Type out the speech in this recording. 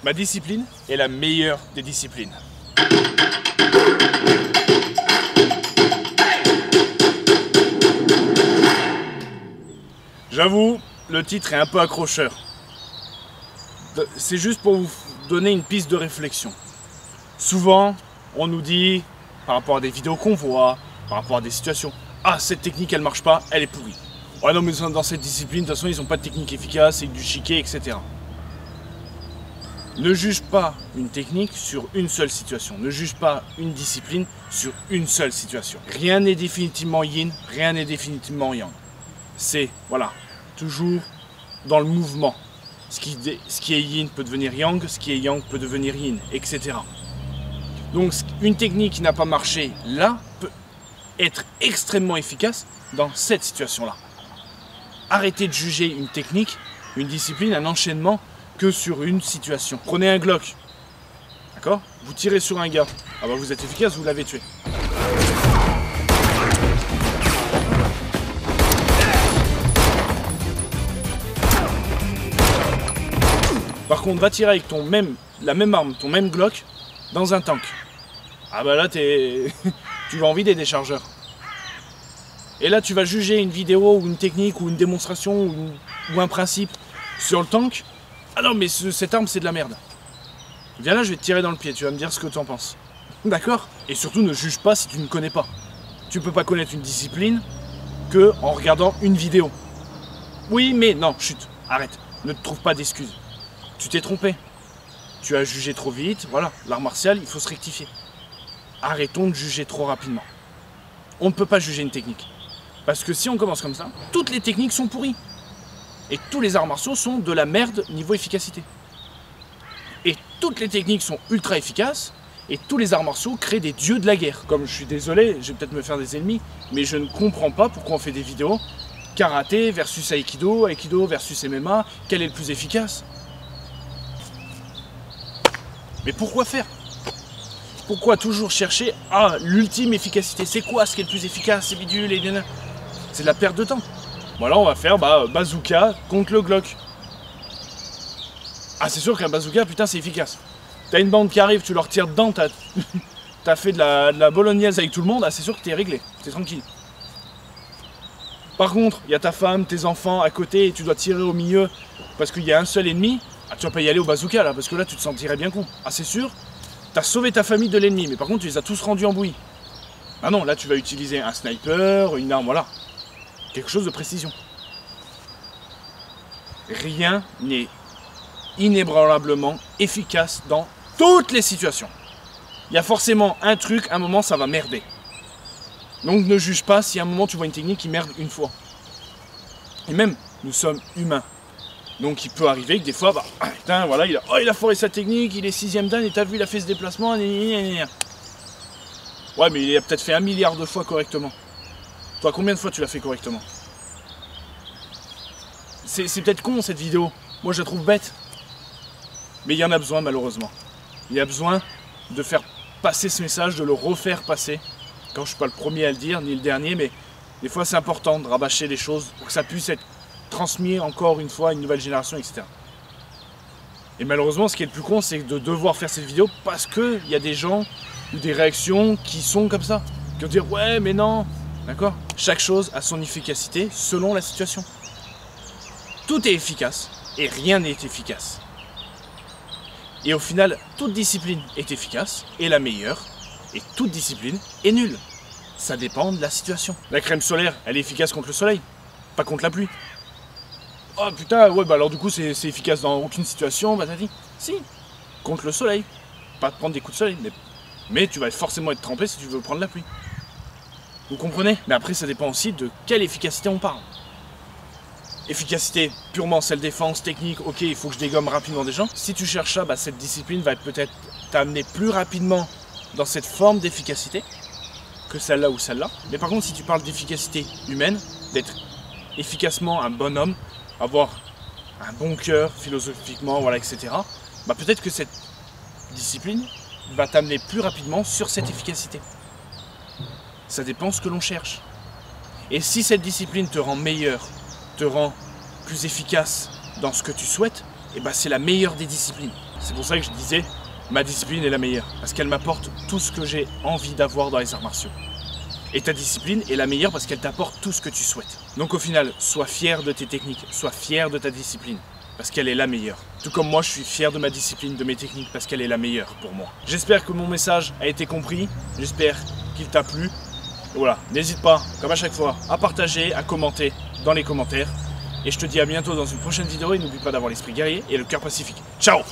Ma discipline est la meilleure des disciplines. J'avoue, le titre est un peu accrocheur. C'est juste pour vous donner une piste de réflexion. Souvent, on nous dit, par rapport à des vidéos qu'on voit, par rapport à des situations, ah, cette technique elle marche pas, elle est pourrie. Ouais non mais dans cette discipline, de toute façon ils n'ont pas de technique efficace, c'est du chiquet, etc. Ne juge pas une technique sur une seule situation. Ne juge pas une discipline sur une seule situation. Rien n'est définitivement yin, rien n'est définitivement yang. C'est, voilà, toujours dans le mouvement. Ce qui est yin peut devenir yang, ce qui est yang peut devenir yin, etc. Donc une technique qui n'a pas marché là peut être extrêmement efficace dans cette situation-là. Arrêtez de juger une technique, une discipline, un enchaînement que sur une situation. Prenez un Glock, d'accord? Vous tirez sur un gars, ah bah vous êtes efficace, vous l'avez tué. Par contre, va tirer avec la même arme, ton même Glock, dans un tank. Ah bah là, tu vas en vider des chargeurs. Et là, tu vas juger une vidéo, ou une technique, ou une démonstration, ou un principe sur le tank. Ah non, mais cette arme, c'est de la merde. Viens là, je vais te tirer dans le pied, tu vas me dire ce que tu en penses. D'accord? Et surtout, ne juge pas si tu ne connais pas. Tu peux pas connaître une discipline que en regardant une vidéo. Oui, mais non, chut, arrête. Ne te trouve pas d'excuses. Tu t'es trompé. Tu as jugé trop vite, voilà. L'art martial, il faut se rectifier. Arrêtons de juger trop rapidement. On ne peut pas juger une technique. Parce que si on commence comme ça, toutes les techniques sont pourries. Et tous les arts martiaux sont de la merde niveau efficacité. Et toutes les techniques sont ultra efficaces, et tous les arts martiaux créent des dieux de la guerre. Comme je suis désolé, je vais peut-être me faire des ennemis, mais je ne comprends pas pourquoi on fait des vidéos karaté versus aikido, aikido versus MMA, quel est le plus efficace? Mais pourquoi faire? Pourquoi toujours chercher l'ultime efficacité? C'est quoi ce qui est le plus efficace? C'est bidule, et c'est de la perte de temps. Voilà, on va faire bazooka contre le Glock. Ah, c'est sûr qu'un bazooka, putain, c'est efficace. T'as une bande qui arrive, tu leur tires dedans, t'as fait de la bolognaise avec tout le monde, ah, c'est sûr que t'es réglé, t'es tranquille. Par contre, il y a ta femme, tes enfants à côté, et tu dois tirer au milieu parce qu'il y a un seul ennemi, ah, tu vas pas y aller au bazooka là, parce que là, tu te sentirais bien con. Ah, c'est sûr, t'as sauvé ta famille de l'ennemi, mais par contre, tu les as tous rendus en bouillie. Ah non, là, tu vas utiliser un sniper, une arme, voilà. Quelque chose de précision. Rien n'est inébranlablement efficace dans toutes les situations. Il y a forcément un truc, un moment ça va merder. Donc ne juge pas si à un moment tu vois une technique qui merde une fois. Et même, nous sommes humains. Donc il peut arriver que des fois, putain, voilà, il a foiré sa technique, il est 6ème dan et t'as vu, il a fait ce déplacement, Ouais, mais il a peut-être fait 1 milliard de fois correctement. Toi, combien de fois tu l'as fait correctement? C'est peut-être con cette vidéo. Moi, je la trouve bête. Mais il y en a besoin, malheureusement. Il y a besoin de faire passer ce message, de le refaire passer. Quand je ne suis pas le premier à le dire, ni le dernier, mais des fois, c'est important de rabâcher les choses pour que ça puisse être transmis encore une fois à une nouvelle génération, etc. Et malheureusement, ce qui est le plus con, c'est de devoir faire cette vidéo parce qu'il y a des gens ou des réactions qui sont comme ça. Qui vont dire, ouais, mais non. D'accord? Chaque chose a son efficacité selon la situation. Tout est efficace et rien n'est efficace. Et au final, toute discipline est efficace et la meilleure, et toute discipline est nulle. Ça dépend de la situation. La crème solaire, elle est efficace contre le soleil, pas contre la pluie. Oh putain, ouais, bah alors du coup c'est efficace dans aucune situation, bah t'as dit. Si, contre le soleil. Pas de prendre des coups de soleil, mais tu vas forcément être trempé si tu veux prendre la pluie. Vous comprenez? Mais après, ça dépend aussi de quelle efficacité on parle. Efficacité purement self-défense, technique, ok, il faut que je dégomme rapidement des gens. Si tu cherches ça, cette discipline va peut-être t'amener plus rapidement dans cette forme d'efficacité que celle-là ou celle-là. Mais par contre, si tu parles d'efficacité humaine, d'être efficacement un bon homme, avoir un bon cœur philosophiquement, voilà, etc., peut-être que cette discipline va t'amener plus rapidement sur cette efficacité. Ça dépend ce que l'on cherche. Et si cette discipline te rend meilleur, te rend plus efficace dans ce que tu souhaites, c'est la meilleure des disciplines. C'est pour ça que je disais, ma discipline est la meilleure. Parce qu'elle m'apporte tout ce que j'ai envie d'avoir dans les arts martiaux. Et ta discipline est la meilleure parce qu'elle t'apporte tout ce que tu souhaites. Donc au final, sois fier de tes techniques, sois fier de ta discipline. Parce qu'elle est la meilleure. Tout comme moi, je suis fier de ma discipline, de mes techniques, parce qu'elle est la meilleure pour moi. J'espère que mon message a été compris. J'espère qu'il t'a plu. Voilà, n'hésite pas, comme à chaque fois, à partager, à commenter dans les commentaires. Et je te dis à bientôt dans une prochaine vidéo et n'oublie pas d'avoir l'esprit guerrier et le cœur pacifique. Ciao!